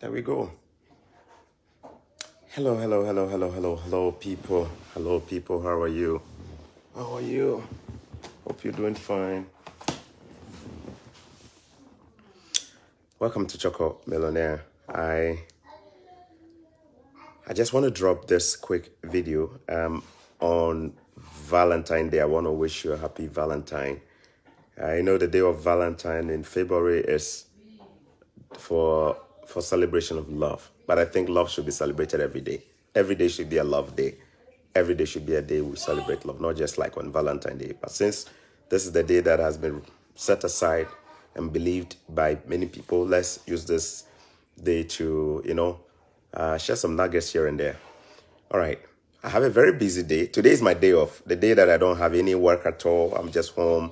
There we go. Hello, people. Hello, people. How are you? How are you? Hope you're doing fine. Welcome to Choco Millionaire. I just want to drop this quick video on Valentine Day. I want to wish you a happy Valentine. I know the day of Valentine in February is for celebration of love, but I think love should be celebrated every day. Every day should be a love day. Every day should be a day we celebrate love, not just like on Valentine's Day. But since this is the day that has been set aside and believed by many people, let's use this day to, share some nuggets here and there. All right. I have a very busy day. Today is my day off, the day that I don't have any work at all. I'm just home.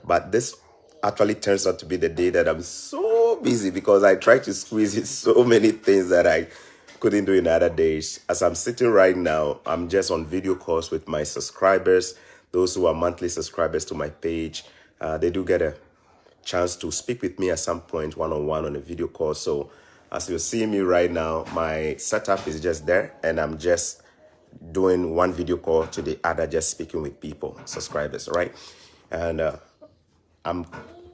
But this actually turns out to be the day that I'm so busy because I try to squeeze in so many things that I couldn't do in other days. As I'm sitting right now, I'm just on video calls with my subscribers, those who are monthly subscribers to my page. They do get a chance to speak with me at some point one-on-one on a video call. So as you're seeing me right now, my setup is just there and I'm just doing one video call to the other, just speaking with people, subscribers, right? And I'm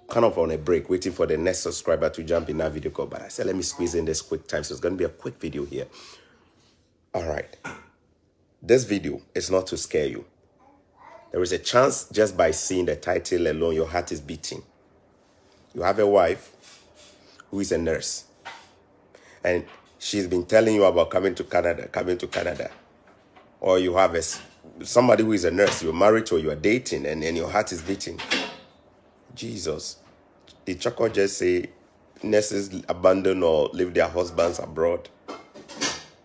kind of on a break, waiting for the next subscriber to jump in that video call. But I said, let me squeeze in this quick time. So it's going to be a quick video here. All right. This video is not to scare you. There is a chance just by seeing the title alone, your heart is beating. You have a wife who is a nurse. And she's been telling you about coming to Canada. Or you have somebody who is a nurse, you're married to or you're dating, and your heart is beating. Jesus. Did Choco just say nurses abandon or leave their husbands abroad?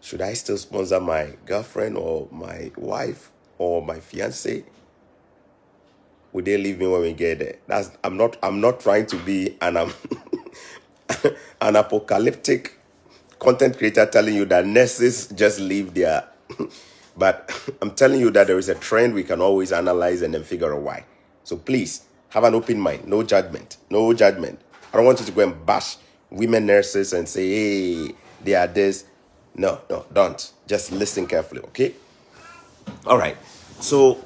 Should I still sponsor my girlfriend or my wife or my fiance? Would they leave me when we get there? I'm not trying to be an apocalyptic content creator telling you that nurses just leave their but I'm telling you that there is a trend we can always analyze and then figure out why. So please have an open mind, no judgment. I don't want you to go and bash women nurses and say, hey, they are this. No, don't. Just listen carefully, okay? All right. So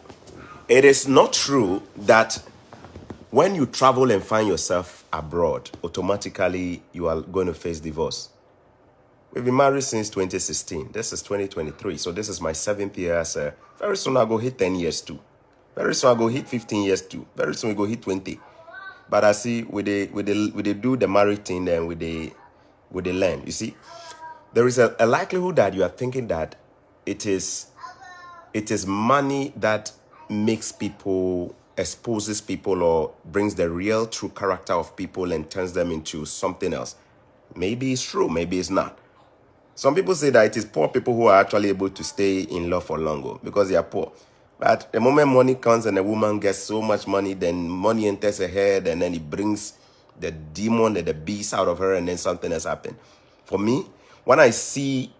it is not true that when you travel and find yourself abroad, automatically you are going to face divorce. We've been married since 2016. This is 2023. So this is my 7th year. Very soon I'll go hit 10 years too. Very soon I'll go hit 15 years too. Very soon we go hit 20. But I see we they do the married thing and we they learn. You see, there is a likelihood that you are thinking that it is money that makes people, exposes people, or brings the real true character of people and turns them into something else. Maybe it's true, maybe it's not. Some people say that it is poor people who are actually able to stay in love for longer because they are poor. But the moment money comes and a woman gets so much money, then money enters her head and then it brings the demon and the beast out of her and then something has happened. For me, when I see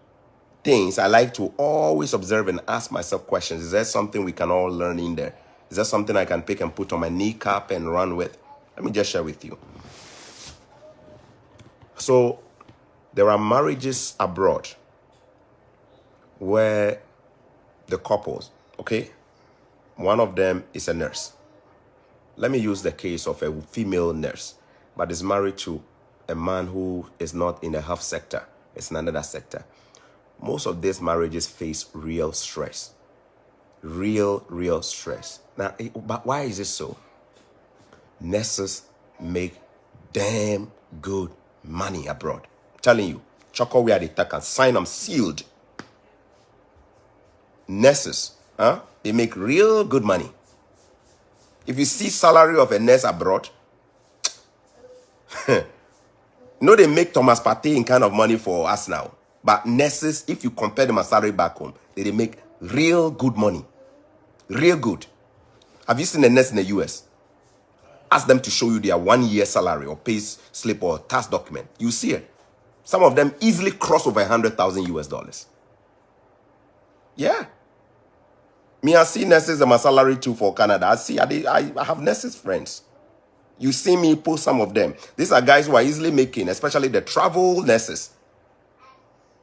things, I like to always observe and ask myself questions. Is there something we can all learn in there? Is there something I can pick and put on my kneecap and run with? Let me just share with you. So there are marriages abroad where the couples, okay, one of them is a nurse. Let me use the case of a female nurse, but is married to a man who is not in the health sector. It's in another sector. Most of these marriages face real stress. Real stress. Now, but why is it so? Nurses make damn good money abroad. I'm telling you, Choco, we are the tech and sign them sealed. Nurses, they make real good money. If you see salary of a nurse abroad, they make Thomas Partey in kind of money for us now. But nurses, if you compare them a salary back home, they make real good money. Real good. Have you seen a nurse in the US? Ask them to show you their 1 year salary or pay slip or tax document. You see it. Some of them easily cross over $100,000 US. Yeah. Me, I see nurses and my salary too for Canada. I have nurses friends. You see me post some of them. These are guys who are easily making, especially the travel nurses.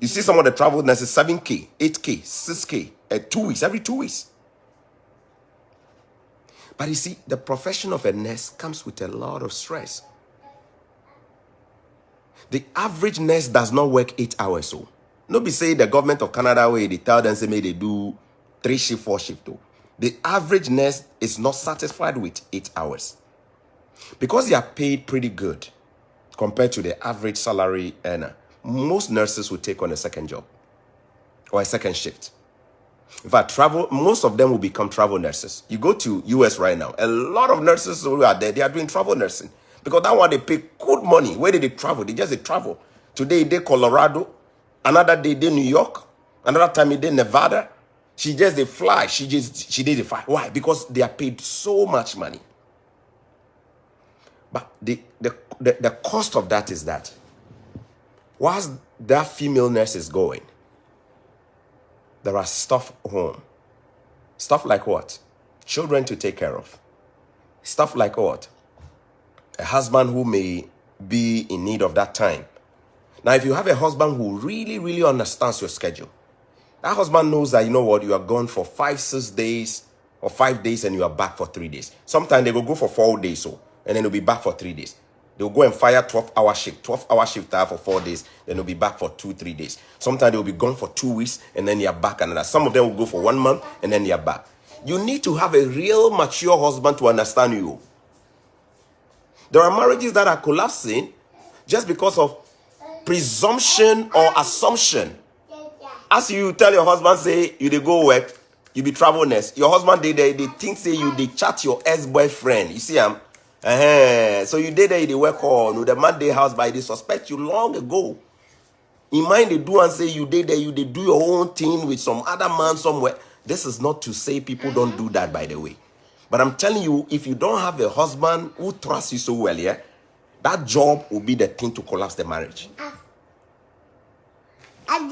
You see some of the travel nurses 7K, 8K, 6K, 2 weeks, every 2 weeks. But you see, the profession of a nurse comes with a lot of stress. The average nurse does not work 8 hours. So, no be say the government of Canada way they tell them say may they do 3 shift, 4 shift. Though. The average nurse is not satisfied with 8 hours because they are paid pretty good compared to the average salary earner. Most nurses will take on a second job or a second shift. In fact, most of them will become travel nurses. You go to US right now, a lot of nurses who are there, they are doing travel nursing. Because that one, they pay good money. Where did they travel? They travel. Today, they Colorado. Another day, they New York. Another time, they Nevada. They fly. She did the fly. Why? Because they are paid so much money. But the cost of that is that whilst that female nurse is going, there are stuff home. Stuff like what? Children to take care of. Stuff like what? A husband who may be in need of that time. Now, if you have a husband who really, really understands your schedule, that husband knows that, you know what, you are gone for 5-6 days or 5 days and you are back for 3 days. Sometimes they will go for 4 days and then they'll be back for 3 days. They'll go and fire 12-hour shift for 4 days, then they'll be back for 2-3 days. Sometimes they'll be gone for 2 weeks and then you're back another. Some of them will go for 1 month and then you're back. You need to have a real mature husband to understand you. There are marriages that are collapsing just because of presumption or assumption. As you tell your husband, say, you dey go work, you be travel nurse. Your husband, they think, say, you they chat your ex-boyfriend. You see him? So you did there, they work on the man they house by they suspect you long ago. In mind, they do and say you did there, you they do your own thing with some other man somewhere. This is not to say people don't do that, by the way. But I'm telling you, if you don't have a husband who trusts you so well, yeah, that job will be the thing to collapse the marriage.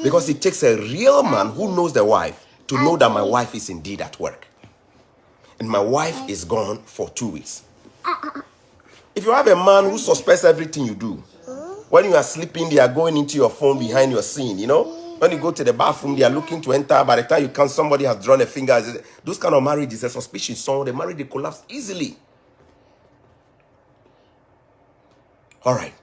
Because it takes a real man who knows the wife to know that my wife is indeed at work. And my wife is gone for 2 weeks. If you have a man who suspects everything you do, when you are sleeping, they are going into your phone behind your scene, you know? When you go to the bathroom, they are looking to enter. By the time you come, somebody has drawn a finger. Those kind of marriages are suspicious. So the marriage, they collapse easily. All right.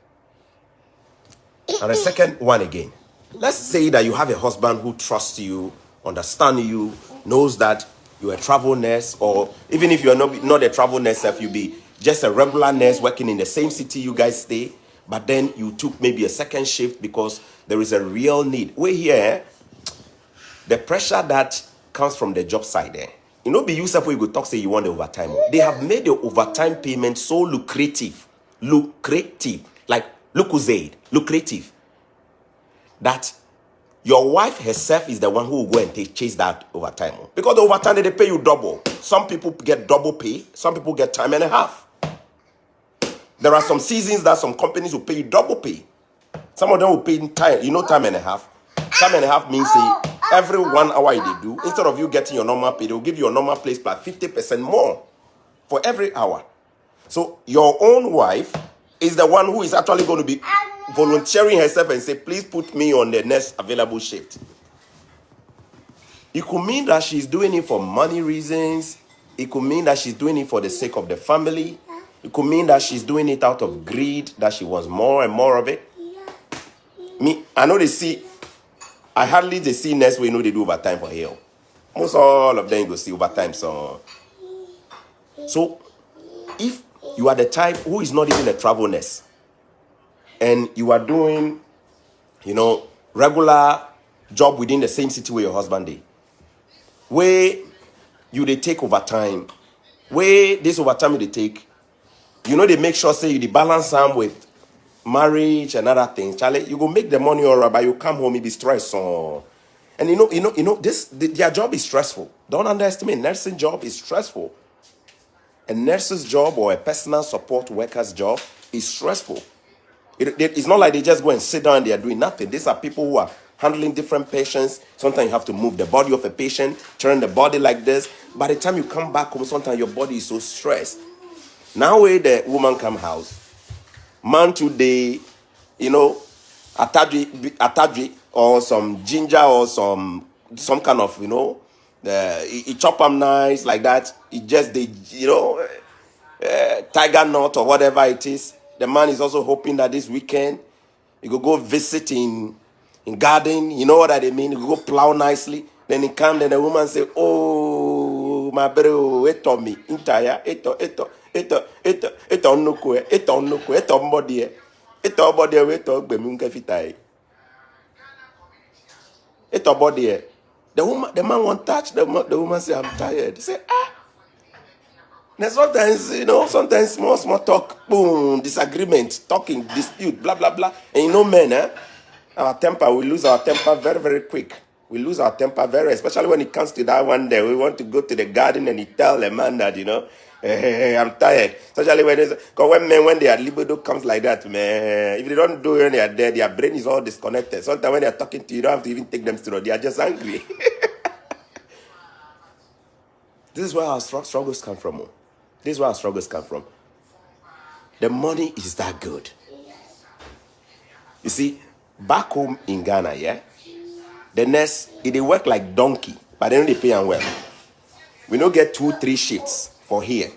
And the second one again. Let's say that you have a husband who trusts you, understands you, knows that you're a travel nurse, or even if you're not a travel nurse, if you be just a regular nurse working in the same city you guys stay, but then you took maybe a second shift because there is a real need. We here, the pressure that comes from the job side there. You know, be yourself when you go talk, say you want the overtime. They have made the overtime payment so lucrative, like lucrative, that your wife herself is the one who will go and chase that overtime. Because the overtime, they pay you double. Some people get double pay. Some people get time and a half. There are some seasons that some companies will pay you double pay. Some of them will pay in time, time and a half. Time and a half means every 1 hour they do, instead of you getting your normal pay, they will give you your normal place plus 50% more for every hour. So your own wife is the one who is actually going to be volunteering herself and say, please put me on the next available shift. It could mean that she's doing it for money reasons. It could mean that she's doing it for the sake of the family. It could mean that she's doing it out of greed, that she wants more and more of it. I know I hardly see nurse we know they do overtime for here. Most all of them go see overtime. So if you are the type who is not even a travel nurse, and you are doing, regular job within the same city where your husband is, where they take overtime, where this overtime they take, they make sure say you balance them with marriage and other things. Charlie, you go make the money all right, but you come home, you be stressed. And their job is stressful. Don't underestimate. Nursing job is stressful. A nurse's job or a personal support worker's job is stressful. It's not like they just go and sit down and they are doing nothing. These are people who are handling different patients. Sometimes you have to move the body of a patient, turn the body like this. By the time you come back home, sometimes your body is so stressed. Now when the woman come house, man today, atadri, or some ginger or some kind of, he chop them nice like that. He just they tiger nut or whatever it is. The man is also hoping that this weekend he could go visit in garden. You know what I mean? He could go plow nicely. Then he come. Then the woman say, "Oh, my bro, it on me entire it on no kwe it on no kwe it on body it on body we talk be munga fitai it on body." The man won't touch the woman say, "I'm tired." Say, ah. Now sometimes small talk, boom, disagreement, talking, dispute, blah blah blah. And men, our temper, we lose our temper very very quick. We lose our temper especially when it comes to that one day. We want to go to the garden and he tell the man that hey, I'm tired. Especially when their libido comes like that, man. If they don't do it when they are there, their brain is all disconnected. Sometimes when they are talking to you, you don't have to even take them through. They are just angry. This is where our struggles come from. This is where our struggles come from. The money is that good. You see, back home in Ghana, yeah, the nurse, they work like donkey, but they don't pay them well. We don't get 2-3 shifts for here.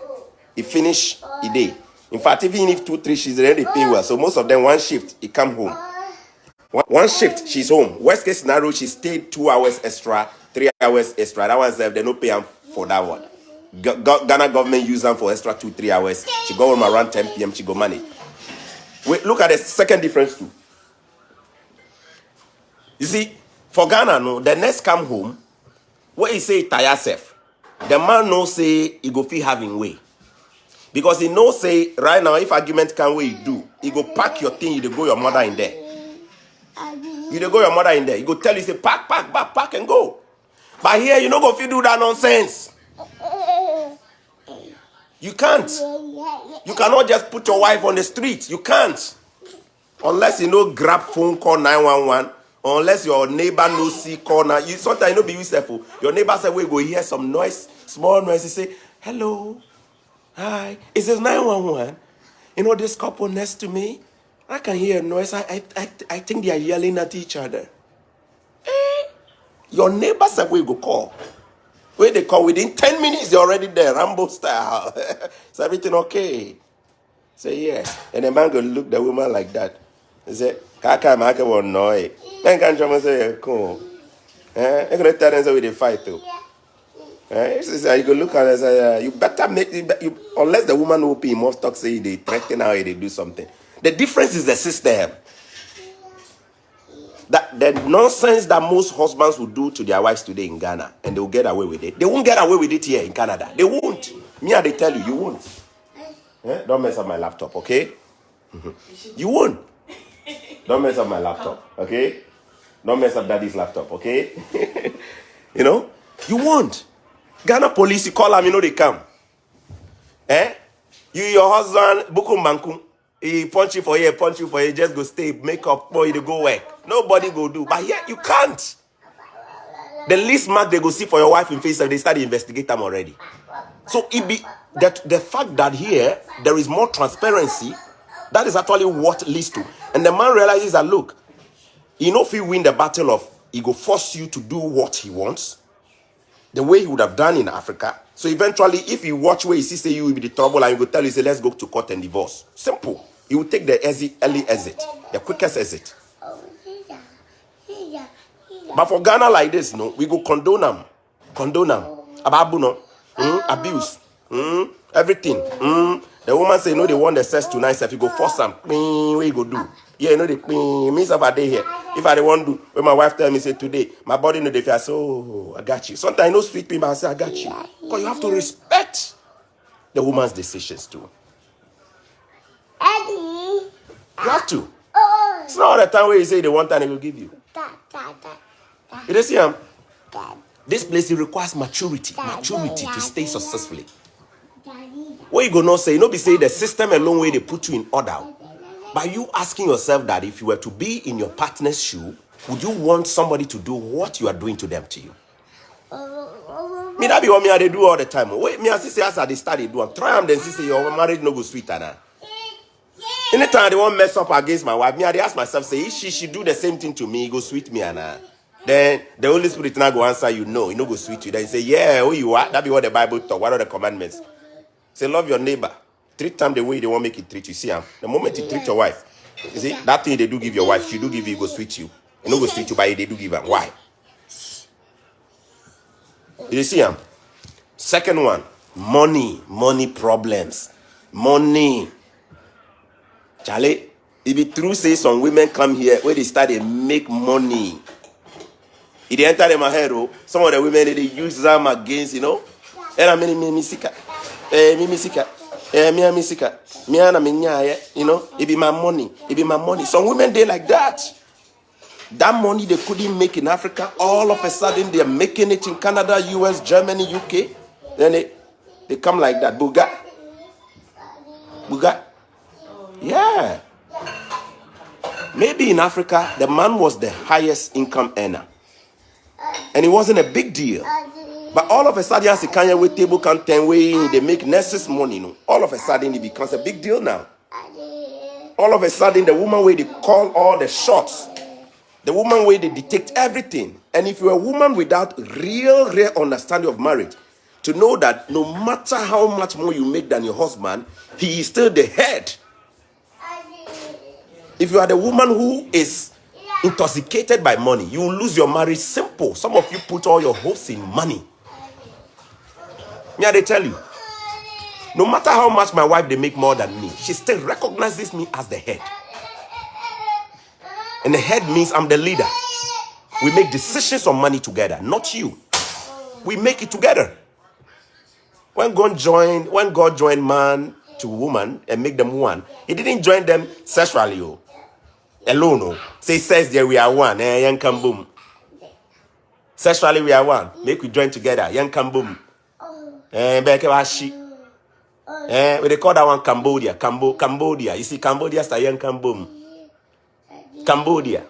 He finish a day. In fact, even if 2-3 shifts, they don't pay well. So most of them, one shift, he come home. One shift, she's home. Worst case scenario, she stayed 2 hours extra, 3 hours extra. That one, they don't pay them for that one. Ghana government use them for extra 2-3 hours. She go home around 10 p.m. She go manage. Wait, look at the second difference too. You see, for Ghana, no, the nurse come home. What he say tire self. The man no say he go feel having way. Because he no say right now if argument can way you do, he go pack your thing, you go your mother in there. You go your mother in there. He go tell you say pack and go. But here you no go feel do that nonsense. You can't. You cannot just put your wife on the street. You can't. Unless grab phone call 911. Unless your neighbor no see corner. You sometimes be useful. Your neighbor say we go hear some noise, small noise. He say, "Hello, hi." It says 911. This couple next to me. I can hear a noise. I think they are yelling at each other. Your neighbor said we go call. When they call within 10 minutes, they're already there, Rambo style. Is everything okay? Say yes. And the man go look the woman like that. He say, "Kaka maka won't know it." Then can someone say, "Cool." I'm gonna tell them so they fight too. You go look at her and say, "You better make it." Unless the woman will be must talk, say they threaten her, they do something. The difference is the system. That the nonsense that most husbands will do to their wives today in Ghana, and they will get away with it. They won't get away with it here in Canada. They won't. Me, they tell you, you won't. Don't mess up my laptop, okay? You won't. Don't mess up my laptop, okay? Don't mess up daddy's laptop, okay? You won't. Ghana police, you call them, they come. You, your husband, bukum bankum. He punch you for here, just go stay, make up, boy, they go work. Nobody go do. But here, you can't. The least mark they go see for your wife in face, they start to investigate them already. So it be that the fact that here, there is more transparency, that is actually what leads to. And the man realizes that, look, if he win the battle of, he go force you to do what he wants, the way he would have done in Africa. So eventually, if you watch where he sees say you will be the trouble and he will tell you, say, let's go to court and divorce. Simple. He will take the early exit, the quickest exit. But for Ghana like this, we go condone them. Ababu, abuse. Everything. The woman say, they want the sex tonight. So if you go force them, what you go do? Yeah, they means if I day here. If I want to do, when my wife tell me, say today, my body they feel so, I got you. Sometimes I know sweet people, I say, I got you. Because you have to respect the woman's decisions too. You have to. It's not all the time where you say the one time they will give you. You see him? This place, it requires maturity to stay successfully. What you gonna say? Be say the system alone way they put you in order. By you asking yourself that if you were to be in your partner's shoe, would you want somebody to do what you are doing to them to you? Me that be what me they do all the time. Wait, me as say as I study do. Try them then say your marriage no go sweet, Anna. Anytime they want mess up against my wife, me, I dey ask myself, say, if she should do the same thing to me, it go sweet me, and then the Holy Spirit now go answer you, no, it no go sweet you. Then you say, yeah, who you are? That be what the Bible talk. What are the commandments? Say, love your neighbor. Treat them the way they want make it treat you. See, the moment you treat your wife, you see, that thing they do give your wife, she do give you, it go sweet you. It no go sweet you, but they do give her. Why? You see, second one, money problems. Money. Charlie, it be true say some women come here where they start to make money. It enter them ahead, oh. Some of the women they use them against, you know. And I mean, me sika, you know. It be my money. It be my money. Some women they like that. That money they couldn't make in Africa, all of a sudden they're making it in Canada, US, Germany, UK. Then they come like that. Buga. Yeah. Maybe in Africa, the man was the highest income earner. And it wasn't a big deal. But all of a sudden, as a Kanye with table content way, they make nurses money. You know? All of a sudden, it becomes a big deal now. All of a sudden, the woman way they call all the shots. The woman way they detect everything. And if you're a woman without real understanding of marriage, to know that no matter how much more you make than your husband, he is still the head. If you are the woman who is intoxicated by money, you will lose your marriage simple. Some of you put all your hopes in money. Yeah, they tell you, no matter how much my wife they make more than me, she still recognizes me as the head. And the head means I'm the leader. We make decisions on money together, not you. We make it together. When God joined man to woman and make them one, he didn't join them sexually alone. Say says there we are one. Young come boom. Sexually we are one. Make we join together. Young come boom. We they call that one Cambodia. Cambodia. You see Cambodia style young come boom. Cambodia.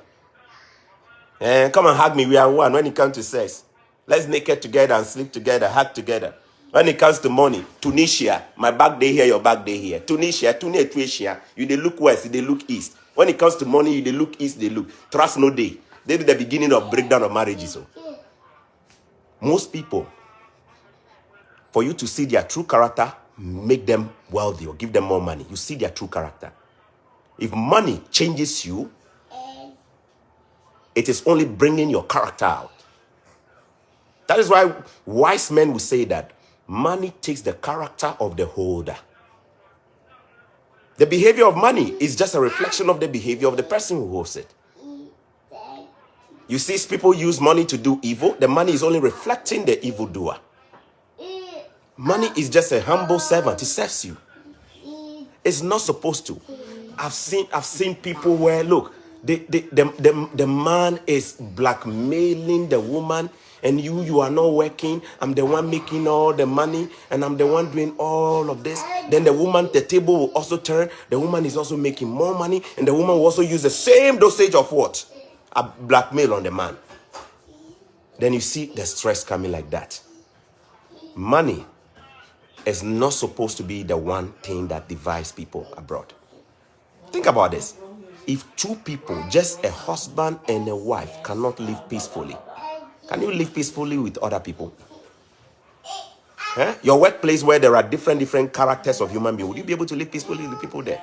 Come and hug me. We are one when it comes to sex. Let's naked together and sleep together, hug together. When it comes to money, Tunisia, my back day here, your back day here. Tunisia, you they look west, they look east. When it comes to money, you they look east, they look. Trust no day. They be the beginning of breakdown of marriages. So. Most people, for you to see their true character, make them wealthy or give them more money. You see their true character. If money changes you, it is only bringing your character out. That is why wise men will say that money takes the character of the holder. The behavior of money is just a reflection of the behavior of the person who holds it. You see, people use money to do evil. The money is only reflecting the evildoer. Money is just a humble servant. It serves you. It's not supposed to. I've seen people where, look, the man is blackmailing the woman, and you are not working. I'm the one making all the money, and I'm the one doing all of this. Then the woman, the table will also turn. The woman is also making more money, and the woman will also use the same dosage of what? A blackmail on the man. Then you see the stress coming like that. Money is not supposed to be the one thing that divides people abroad. Think about this. If two people, just a husband and a wife, cannot live peacefully, can you live peacefully with other people? Your workplace where there are different characters of human beings, would you be able to live peacefully with people there?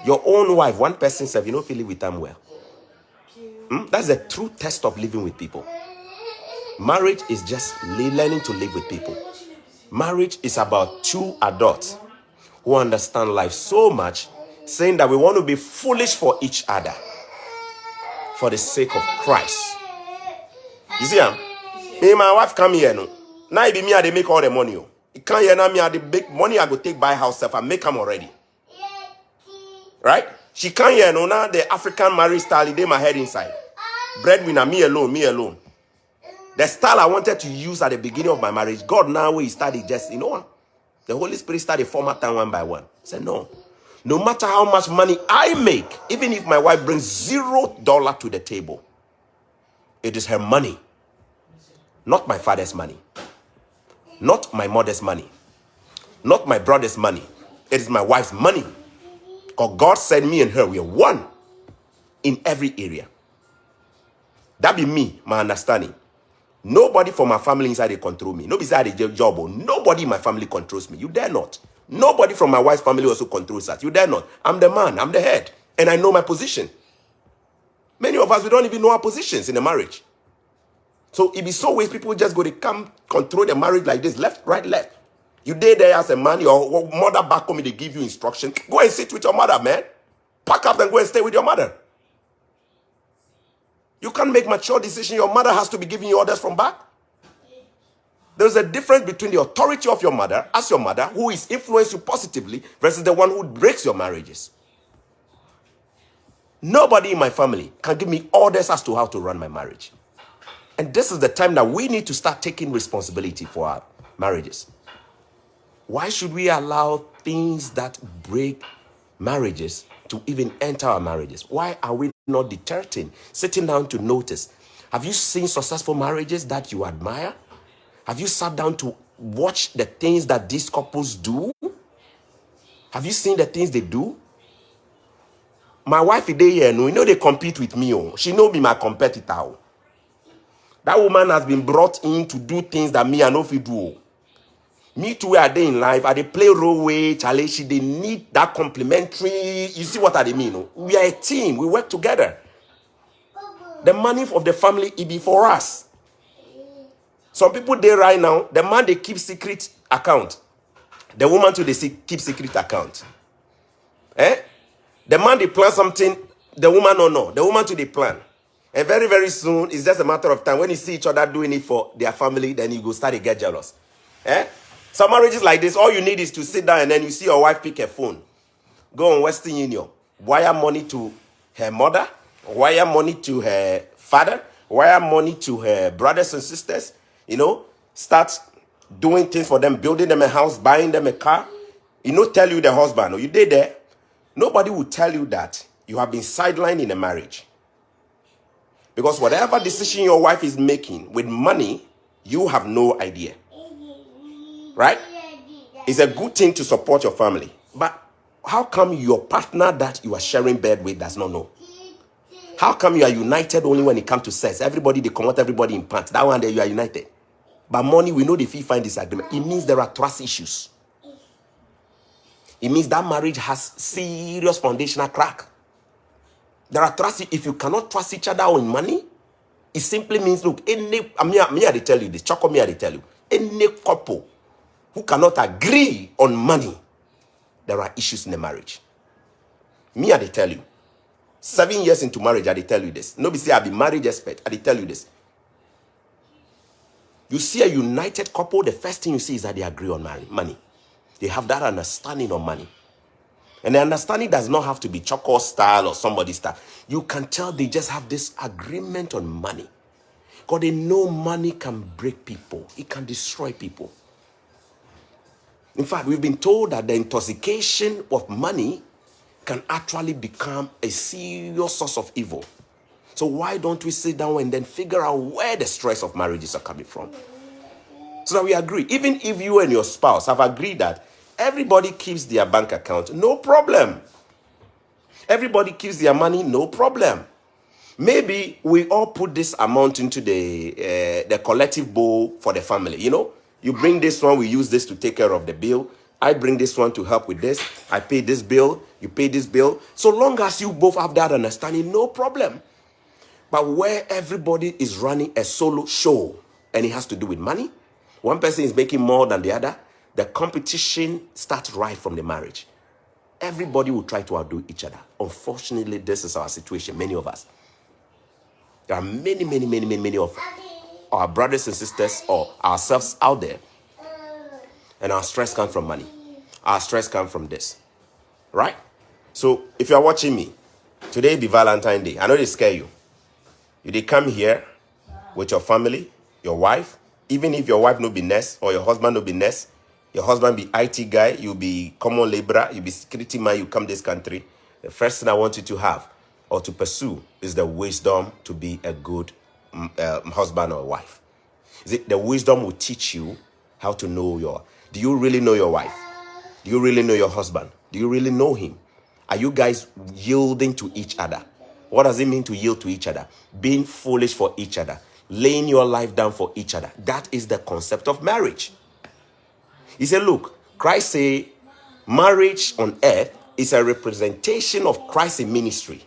Your own wife, one person says, you don't feel it with them well. That's the true test of living with people. Marriage is just learning to live with people. Marriage is about two adults who understand life so much, saying that we want to be foolish for each other for the sake of Christ. You see, me and my wife come here, no. Now it be me, they make all the money. It can't hear now me, the big money I go take by house stuff and make them already. Right? She can't hear no now the African marriage style, they my head inside. Breadwinner, me alone. The style I wanted to use at the beginning of my marriage, God now we started just, you know what? The Holy Spirit started formatting one by one. I said, no matter how much money I make, even if my wife brings $0 to the table, it is her money, not my father's money, not my mother's money, not my brother's money. It is my wife's money. Because God said me and her, we are one in every area. That be me, my understanding. Nobody from my family inside they control me. Nobody inside the job. Nobody in my family controls me. You dare not. Nobody from my wife's family also controls us. You dare not. I'm the man. I'm the head. And I know my position. Many of us, we don't even know our positions in a marriage. So it be so ways people just go to come control the marriage like this, left, right, left. You there as a man, your mother back home, they give you instruction. Go and sit with your mother, man. Pack up and go and stay with your mother. You can't make mature decisions. Your mother has to be giving you orders from back. There's a difference between the authority of your mother, as your mother, who is influenced you positively, versus the one who breaks your marriages. Nobody in my family can give me orders as to how to run my marriage. And this is the time that we need to start taking responsibility for our marriages. Why should we allow things that break marriages to even enter our marriages? Why are we not deterring, sitting down to notice? Have you seen successful marriages that you admire? Have you sat down to watch the things that these couples do? Have you seen the things they do? My wife is there, you know they compete with me. Oh. She know me my competitor. Oh. That woman has been brought in to do things that me and no fit do. Me too, are they in life? Are they play role way, challenge? They need that complementary. You see what I mean? No? We are a team. We work together. The money of the family, it be for us. Some people there right now, the man they keep secret account. The woman too they keep secret account. The man they plan something, the woman no. The woman too they plan. And very, very soon, it's just a matter of time. When you see each other doing it for their family, then you go start to get jealous. Some marriages like this, all you need is to sit down and then you see your wife pick her phone. Go on Western Union. Wire money to her mother. Wire money to her father. Wire money to her brothers and sisters. You know, start doing things for them, building them a house, buying them a car. You know, tell you the husband, or you did there. Nobody will tell you that you have been sidelined in a marriage. Because whatever decision your wife is making with money, you have no idea. Right? It's a good thing to support your family. But how come your partner that you are sharing bed with does not know? How come you are united only when it comes to sex? Everybody, they come out, everybody in pants. That one day you are united. But money, we know the fee find disagreement. It means there are trust issues. It means that marriage has serious foundational crack. There are trust. If you cannot trust each other on money, it simply means, look, me I tell you this, Choco, me I tell you, any couple who cannot agree on money, there are issues in the marriage. Me I tell you, 7 years into marriage, I tell you this. Nobody say I be marriage expert. I tell you this. You see a united couple, the first thing you see is that they agree on money. They have that understanding on money. And the understanding does not have to be Choco style or somebody style. You can tell they just have this agreement on money. Because they know money can break people. It can destroy people. In fact, we've been told that the intoxication of money can actually become a serious source of evil. So why don't we sit down and then figure out where the stress of marriages are coming from? So that we agree. Even if you and your spouse have agreed that everybody keeps their bank account, no problem. Everybody keeps their money, no problem. Maybe we all put this amount into the collective bowl for the family. You know, you bring this one, we use this to take care of the bill. I bring this one to help with this. I pay this bill, you pay this bill. So long as you both have that understanding, no problem. But where everybody is running a solo show and it has to do with money, one person is making more than the other, the competition starts right from the marriage. Everybody will try to outdo each other. Unfortunately, this is our situation, many of us. There are many of our brothers and sisters or ourselves out there. And our stress comes from money. Our stress comes from this. Right? So, if you are watching me, today be Valentine's Day. I know they scare you. You did come here with your family, your wife. Even if your wife no be nurse or your husband no be nurse, your husband be IT guy, you be common laborer, you be security man, you come this country. The first thing I want you to have or to pursue is the wisdom to be a good husband or wife. Is it the wisdom will teach you how to know do you really know your wife? Do you really know your husband? Do you really know him? Are you guys yielding to each other? What does it mean to yield to each other? Being foolish for each other, laying your life down for each other. That is the concept of marriage. He said, look, Christ said marriage on earth is a representation of Christ in ministry.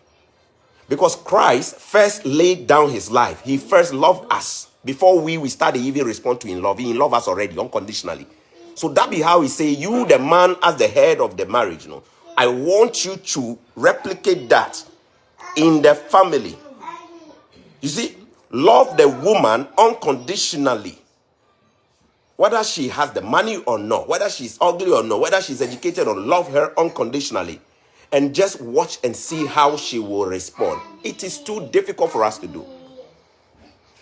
Because Christ first laid down his life. He first loved us. Before we started even respond to in love. He loved us already unconditionally. So that be how he say, you the man as the head of the marriage. You know, I want you to replicate that in the family. You see, love the woman unconditionally. Whether she has the money or not, whether she's ugly or not, whether she's educated or not, love her unconditionally. And just watch and see how she will respond. It is too difficult for us to do.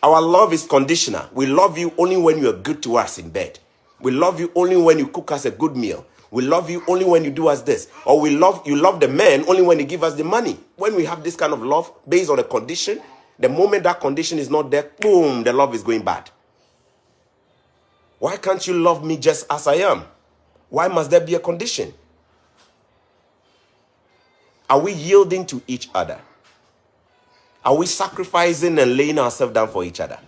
Our love is conditional. We love you only when you are good to us in bed. We love you only when you cook us a good meal. We love you only when you do us this. Or you love the man only when you give us the money. When we have this kind of love based on a condition, the moment that condition is not there, boom, the love is going bad. Why can't you love me just as I am? Why must there be a condition? Are we yielding to each other? Are we sacrificing and laying ourselves down for each other?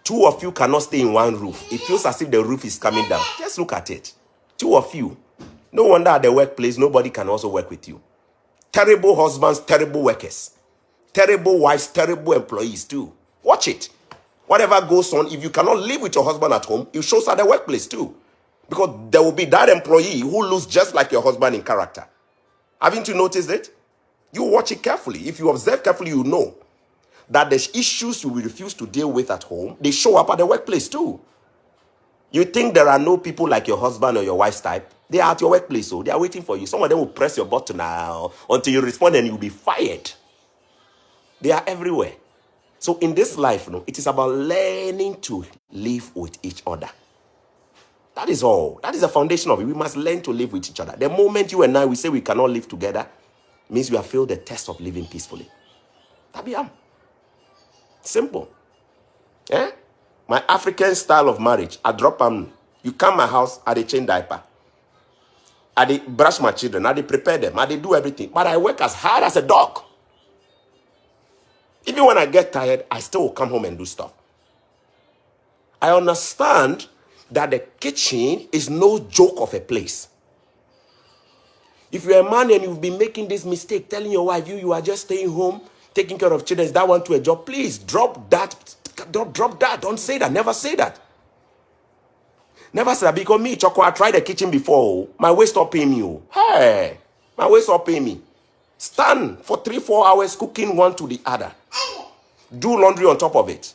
Two of you cannot stay in one roof. It feels as if the roof is coming down. Just look at it. Two of you. No wonder at the workplace, nobody can also work with you. Terrible husbands, terrible workers. Terrible wives, terrible employees too. Watch it. Whatever goes on, if you cannot live with your husband at home, it shows at the workplace too. Because there will be that employee who looks just like your husband in character. Haven't you noticed it? You watch it carefully. If you observe carefully, you know that the issues you will refuse to deal with at home, they show up at the workplace too. You think there are no people like your husband or your wife's type? They are at your workplace, so they are waiting for you. Some of them will press your button now until you respond and you'll be fired. They are everywhere. So in this life, it is about learning to live with each other. That is all. That is the foundation of it. We must learn to live with each other. The moment you and I, we say we cannot live together, means we have failed the test of living peacefully. That be simple. Eh? My African style of marriage, I drop them. You come my house, I change diaper. I brush my children, I prepare them, I do everything. But I work as hard as a dog. Even when I get tired, I still will come home and do stuff. I understand that the kitchen is no joke of a place. If you're a man and you've been making this mistake, telling your wife you are just staying home, taking care of children, is that one to a job, please drop that. Drop that. Don't say that. Never say that. Never say that. Because me, Choco, I tried the kitchen before. My waist stop paying me. Hey, my waist stop paying me. Stand for 3-4 hours cooking one to the other. Do laundry on top of it.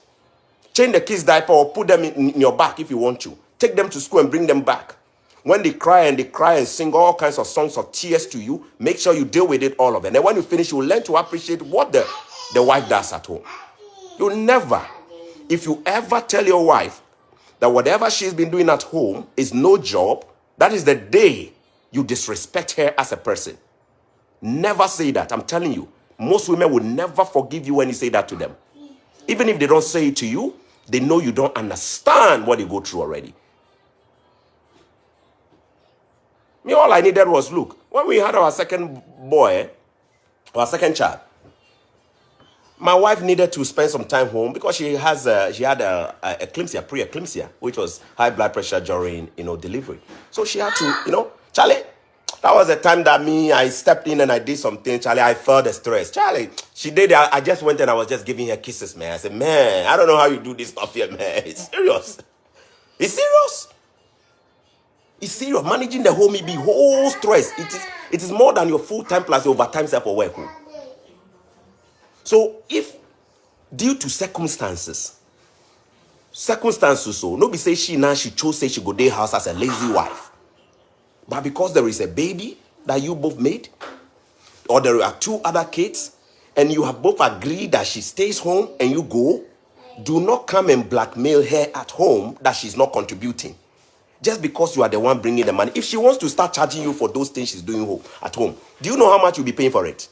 Change the kids' diaper or put them in your back if you want to. Take them to school and bring them back. When they cry and sing all kinds of songs of tears to you, make sure you deal with it, all of it. And then when you finish, you will learn to appreciate what the wife does at home. You'll never, if you ever tell your wife that whatever she's been doing at home is no job, that is the day you disrespect her as a person. Never say that. I'm telling you, most women will never forgive you when you say that to them. Even if they don't say it to you, they know you don't understand what they go through already. Me, all I needed was, look, when we had our second boy, our second child, my wife needed to spend some time home because she had eclampsia, pre-eclampsia, which was high blood pressure during, delivery. So she had to, Charlie, that was the time that I stepped in and I did something. Charlie, I felt the stress. Charlie, she did it. I just went and I was just giving her kisses, man. I said, man, I don't know how you do this stuff here, man. It's serious. It's serious. It's serious. Managing the home, it be whole stress. It is more than your full-time plus your overtime self for work. So if due to circumstances, so nobody say she chose say she go day house as a lazy wife. But because there is a baby that you both made, or there are 2 other kids, and you have both agreed that she stays home and you go, do not come and blackmail her at home that she's not contributing. Just because you are the one bringing the money. If she wants to start charging you for those things she's doing at home, do you know how much you'll be paying for it?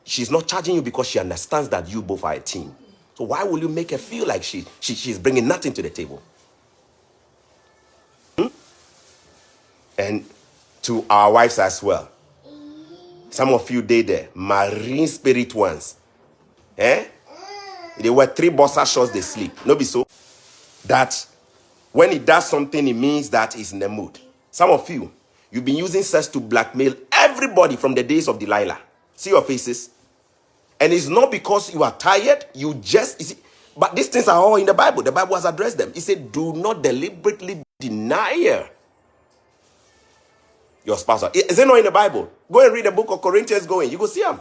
She's not charging you because she understands that you both are a team. So why will you make her feel like she's bringing nothing to the table? And to our wives as well. Some of you did there, marine spirit ones. Eh? They wear 3 boxer shorts, they sleep. No be so. That when he does something, it means that he's in the mood. Some of you, you've been using sex to blackmail everybody from the days of Delilah. See your faces. And it's not because you are tired, you see, but these things are all in the Bible. The Bible has addressed them. It said, do not deliberately deny your spouse. Is it not in the Bible? Go and read the book of Corinthians, you go see them.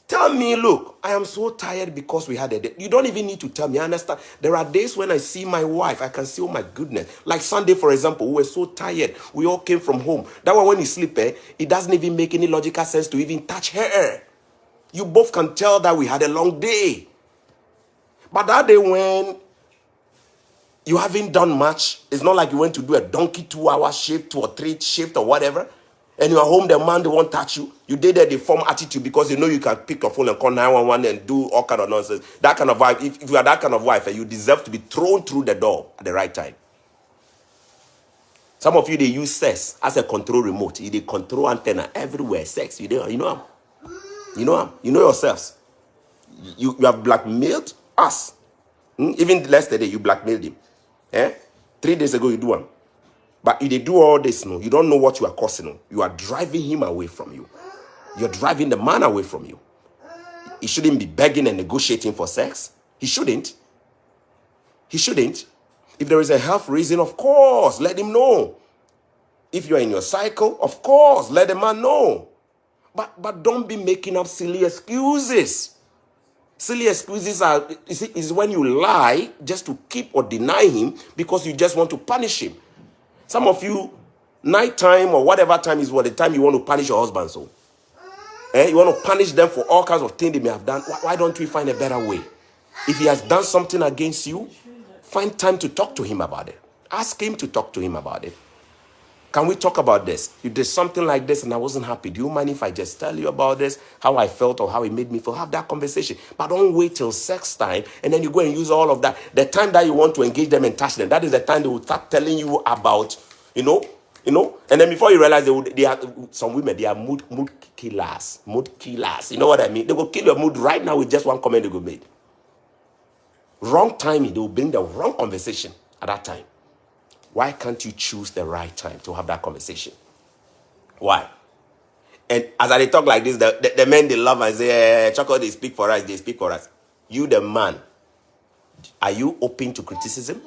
Tell me, look, I am so tired because we had a day. You don't even need to tell me. I understand. There are days when I see my wife, I can see, oh my goodness. Like Sunday, for example, we were so tired. We all came from home. That one, when you sleep, it doesn't even make any logical sense to even touch her. You both can tell that we had a long day. But that day when you haven't done much, it's not like you went to do a donkey 2-hour shift or 3 shift or whatever. And you are home, the man, they won't touch you. You did that, they form attitude because they know you can pick your phone and call 911 and do all kind of nonsense. That kind of wife, if you are that kind of wife, you deserve to be thrown through the door at the right time. Some of you, they use sex as a control remote. They control antenna everywhere. Sex, you know them. You know them. You know yourselves. You have blackmailed us. Even yesterday, you blackmailed him. 3 days ago, you do one. But if they do all this, no, you don't know what you are causing. No. You are driving him away from you. You're driving the man away from you. He shouldn't be begging and negotiating for sex. He shouldn't. He shouldn't. If there is a health reason, of course, let him know. If you're in your cycle, of course, let the man know. But don't be making up silly excuses. Silly excuses is when you lie just to keep or deny him because you just want to punish him. Some of you, nighttime or whatever time is what the time you want to punish your husband. So, you want to punish them for all kinds of things they may have done. Why don't we find a better way? If he has done something against you, find time to talk to him about it. Ask him to talk to him about it. Can we talk about this? If there's something like this and I wasn't happy, do you mind if I just tell you about this, how I felt or how it made me feel? Have that conversation. But don't wait till sex time and then you go and use all of that. The time that you want to engage them and touch them, that is the time they will start telling you about, you know. And then before you realize they are some women, they are mood killers. Mood killers. You know what I mean? They will kill your mood right now with just one comment they go make. Wrong timing, they will bring the wrong conversation at that time. Why can't you choose the right time to have that conversation? Why? And as I talk like this, the men, they love and say, Choco, they speak for us, they speak for us. You, the man, are you open to criticism?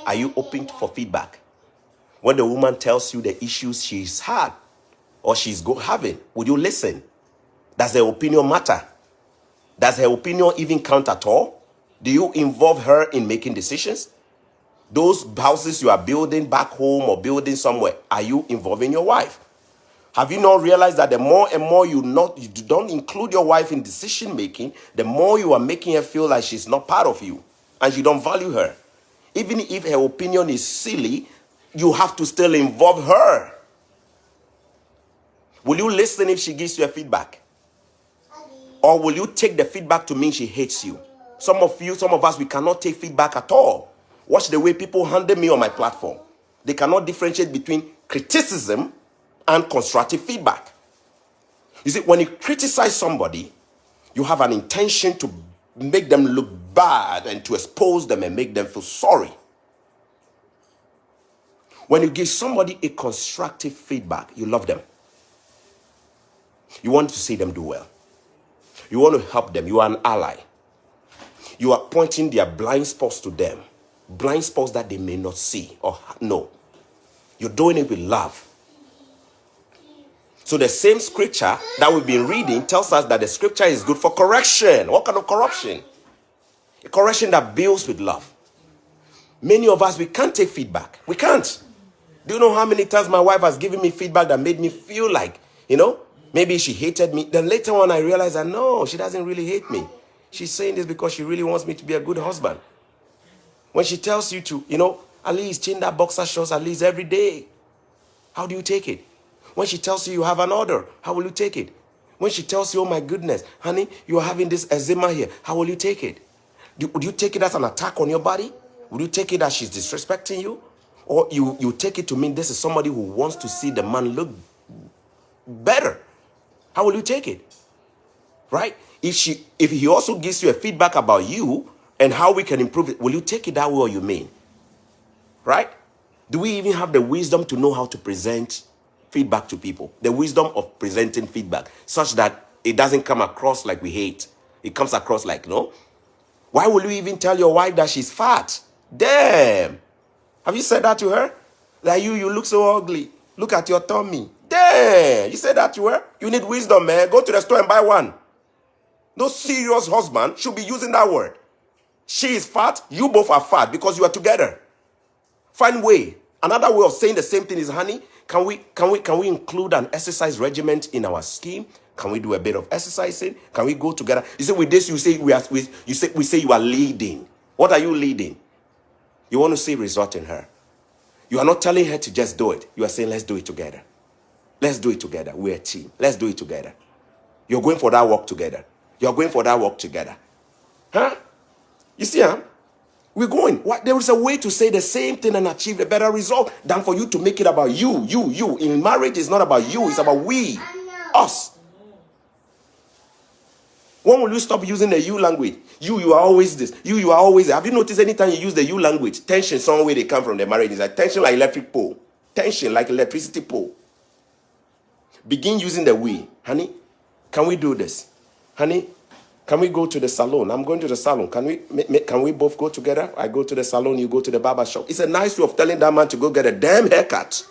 Are you open for feedback? When the woman tells you the issues she's had or she's having, would you listen? Does her opinion matter? Does her opinion even count at all? Do you involve her in making decisions? Those houses you are building back home or building somewhere, are you involving your wife? Have you not realized that the more and more you don't include your wife in decision making, the more you are making her feel like she's not part of you and you don't value her? Even if her opinion is silly, you have to still involve her. Will you listen if she gives you a feedback? Or will you take the feedback to mean she hates you? Some of us, we cannot take feedback at all. Watch the way people handle me on my platform. They cannot differentiate between criticism and constructive feedback. You see, when you criticize somebody, you have an intention to make them look bad and to expose them and make them feel sorry. When you give somebody a constructive feedback, you love them. You want to see them do well. You want to help them. You are an ally. You are pointing their blind spots to them. Blind spots that they may not see or know. You're doing it with love. So the same scripture that we've been reading tells us that the scripture is good for correction. What kind of correction? A correction that builds with love. Many of us, we can't take feedback. We can't. Do you know how many times my wife has given me feedback that made me feel like, maybe she hated me. Then later on I realized that no, she doesn't really hate me. She's saying this because she really wants me to be a good husband. When she tells you to, at least change that boxer shorts at least every day, how do you take it? When she tells you have an order, how will you take it? When she tells you, oh my goodness, honey, you're having this eczema here, how will you take it? Would you take it as an attack on your body? Would you take it as she's disrespecting you? Or you take it to mean this is somebody who wants to see the man look better. How will you take it? Right? If he also gives you a feedback about you and how we can improve it, will you take it that way or you mean? Right? Do we even have the wisdom to know how to present feedback to people? The wisdom of presenting feedback such that it doesn't come across like we hate. It comes across like, no. Why will you even tell your wife that she's fat? Damn. Have you said that to her? Like you look so ugly. Look at your tummy. Damn. You said that to her? You need wisdom, man. Go to the store and buy one. No serious husband should be using that word. She is fat. You both are fat because you are together. Find way. Another way of saying the same thing is, honey, can we include an exercise regimen in our scheme? Can we do a bit of exercising? Can we go together? You see, with this, you say we say you are leading. What are you leading? You want to see result in her. You are not telling her to just do it. You are saying, let's do it together. Let's do it together. We're a team. Let's do it together. You're going for that walk together. You're going for that walk together. Huh? You see, huh? We're going. What? There is a way to say the same thing and achieve a better result than for you to make it about you. In marriage, it's not about you. It's about we. Us. When will you stop using the you language? You are always this. You are always that. Have you noticed anytime you use the you language, tension somewhere they come from the marriage is like tension like electric pole. Tension like electricity pole. Begin using the we. Honey, can we do this? Honey, can we go to the salon? I'm going to the salon. Can we both go together? I go to the salon, you go to the barber shop. It's a nice way of telling that man to go get a damn haircut.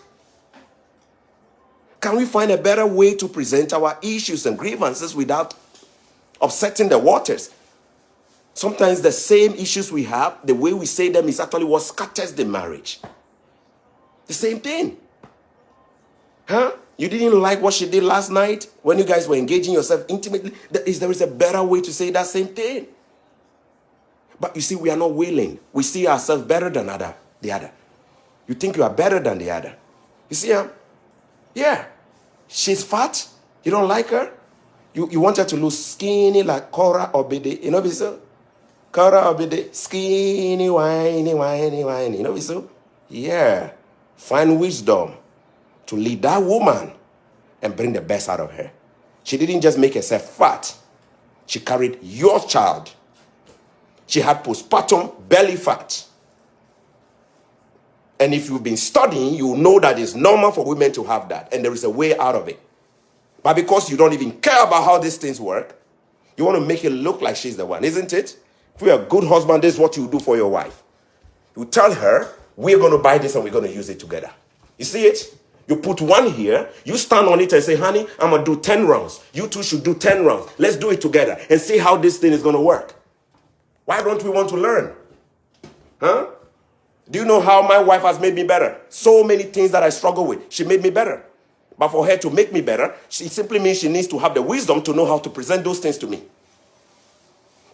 Can we find a better way to present our issues and grievances without upsetting the waters? Sometimes the same issues we have, the way we say them is actually what scatters the marriage. The same thing. Huh? You didn't like what she did last night when you guys were engaging yourself intimately. There is a better way to say that same thing. But you see, we are not willing. We see ourselves better than the other. You think you are better than the other. You see her? Yeah. She's fat. You don't like her. You want her to look skinny like Cora Obede. You know what so? Cora Obede. Skinny, whiny. You know what so? Yeah. Find wisdom to lead that woman and bring the best out of her. She didn't just make herself fat. She carried your child. She had postpartum belly fat. And if you've been studying, you know that it's normal for women to have that. And there is a way out of it. But because you don't even care about how these things work, you want to make it look like she's the one, isn't it? If you're a good husband, this is what you do for your wife. You tell her, we're going to buy this and we're going to use it together. You see it? You put one here, you stand on it and say, honey, I'm going to do 10 rounds. You two should do 10 rounds. Let's do it together and see how this thing is going to work. Why don't we want to learn? Huh? Do you know how my wife has made me better? So many things that I struggle with, she made me better. But for her to make me better, it simply means she needs to have the wisdom to know how to present those things to me.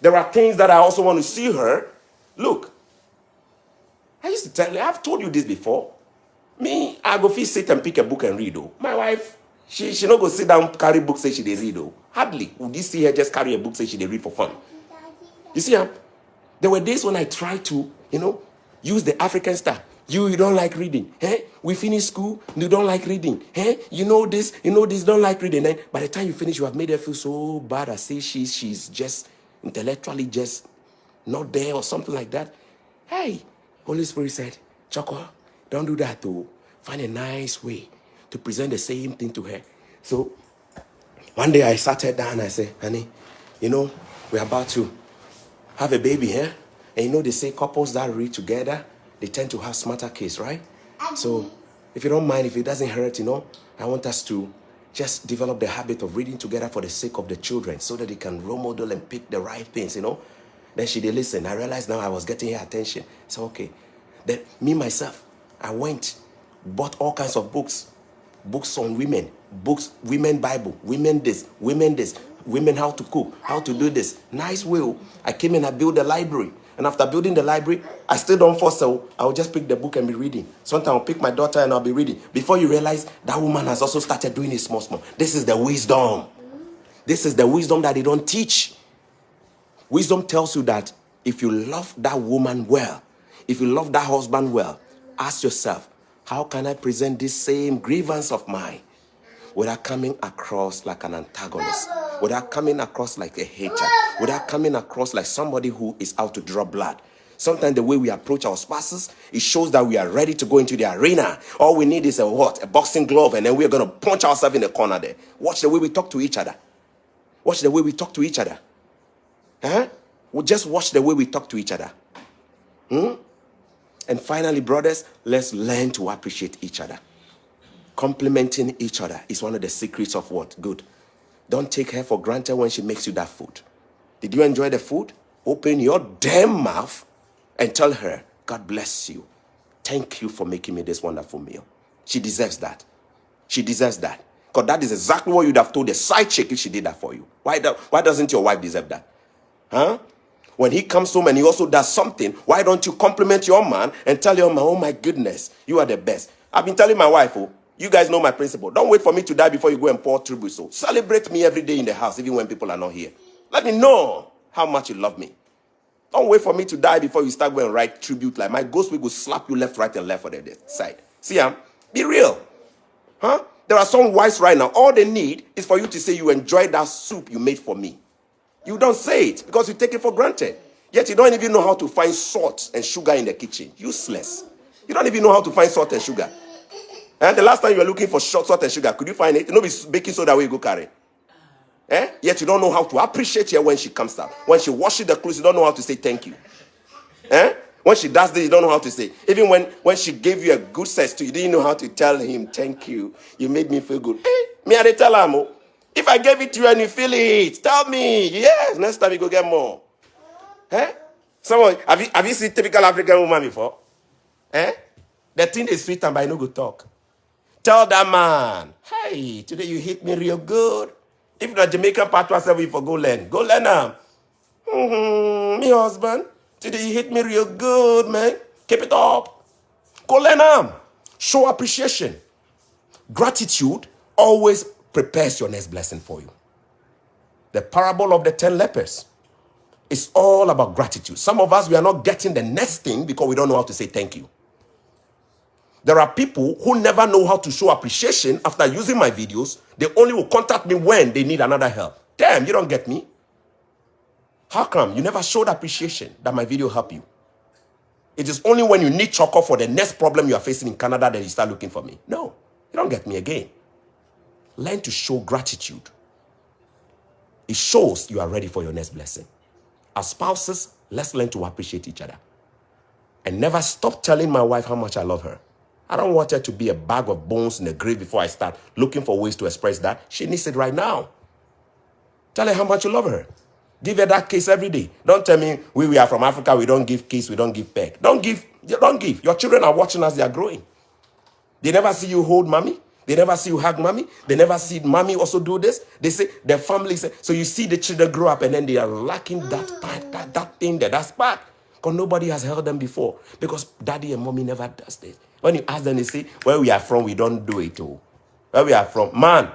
There are things that I also want to see her. Look, I used to tell her, I've told you this before. Me, I go sit and pick a book and read. Oh. My wife, she not go sit down, carry book, say she dey read. Oh. Hardly would you see her just carry a book, say she dey read for fun. You see, there were days when I tried to, use the African style. You don't like reading. Eh? We finish school, you don't like reading. Eh? You know this, don't like reading. Then by the time you finish, you have made her feel so bad. I say she's just intellectually just not there or something like that. Hey, Holy Spirit said, Choco, don't do that though. Find a nice way to present the same thing to her. So one day I sat her down and I said, honey, we're about to have a baby here. And they say couples that read together, they tend to have smarter kids, right? So if you don't mind, if it doesn't hurt, I want us to just develop the habit of reading together for the sake of the children so that they can role model and pick the right things, Then she did listen. I realized now I was getting her attention. So, okay. Then me, myself, I went, bought all kinds of books on women, women Bible, women this, women how to cook, how to do this. Nice will. I came in, I built a library. And after building the library, I still don't force her. I'll just pick the book and be reading. Sometimes I'll pick my daughter and I'll be reading. Before you realize, that woman has also started doing it small. This is the wisdom. This is the wisdom that they don't teach. Wisdom tells you that if you love that woman well, if you love that husband well, Ask yourself, how can I present this same grievance of mine without coming across like an antagonist, without coming across like a hater, without coming across like somebody who is out to draw blood? Sometimes the way we approach our spouses, it shows that we are ready to go into the arena. All we need is a what? A boxing glove, and then we're going to punch ourselves in the corner there. Watch the way we talk to each other. Watch the way we talk to each other. Huh? We'll just watch the way we talk to each other. And finally, brothers, let's learn to appreciate each other. Complimenting each other is one of the secrets of what? Good. Don't take her for granted when she makes you that food. Did you enjoy the food? Open your damn mouth and tell her, God bless you. Thank you for making me this wonderful meal. She deserves that. She deserves that. Because that is exactly what you'd have told the side chick if she did that for you. Why doesn't your wife deserve that? Huh? When he comes home and he also does something, why don't you compliment your man and tell your man, oh my goodness, you are the best. I've been telling my wife, oh, you guys know my principle. Don't wait for me to die before you go and pour tribute. So celebrate me every day in the house, even when people are not here. Let me know how much you love me. Don't wait for me to die before you start going and write tribute. Like my ghost will slap you left, right, and left for the side. See, be real. Huh? There are some wives right now. All they need is for you to say you enjoyed that soup you made for me. You don't say it because you take it for granted. Yet you don't even know how to find salt and sugar in the kitchen. Useless. You don't even know how to find salt and sugar. And the last time you were looking for salt and sugar, could you find it? You know, it's baking soda where you go carry. Yet you don't know how to appreciate her when she comes out. When she washes the clothes, you don't know how to say thank you. When she does this, you don't know how to say. Even when she gave you a good sex to you, didn't know how to tell him thank you. You made me feel good. Me I tell him, if I gave it to you and you feel it, tell me. Yes, next time you go get more. Someone have you seen typical African woman before? The thing is sweet and by no good talk. Tell that man, hey, today you hit me real good. If the Jamaican part was ever for go learn me husband. Today you hit me real good, man. Keep it up. Go learn Show appreciation. Gratitude always prepares your next blessing for you. The parable of the 10 lepers is all about gratitude. Some of us, we are not getting the next thing because we don't know how to say thank you. There are people who never know how to show appreciation after using my videos. They only will contact me when they need another help. Damn, you don't get me. How come you never showed appreciation that my video helped you? It is only when you need chocolate for the next problem you are facing in Canada that you start looking for me. No, you don't get me again. Learn to show gratitude. It shows you are ready for your next blessing. As spouses, let's learn to appreciate each other. And never stop telling my wife how much I love her. I don't want her to be a bag of bones in the grave before I start looking for ways to express that. She needs it right now. Tell her how much you love her. Give her that kiss every day. Don't tell me we are from Africa, we don't give kiss, we don't give peck. Don't give. Your children are watching as they are growing. They never see you hold mommy. They never see you hug mommy. They never see mommy also do this. They say, their family say, so you see the children grow up and then they are lacking that thing there, that spark. Because nobody has held them before. Because daddy and mommy never does this. When you ask them, they say, where we are from, we don't do it. Oh. Where we are from, man,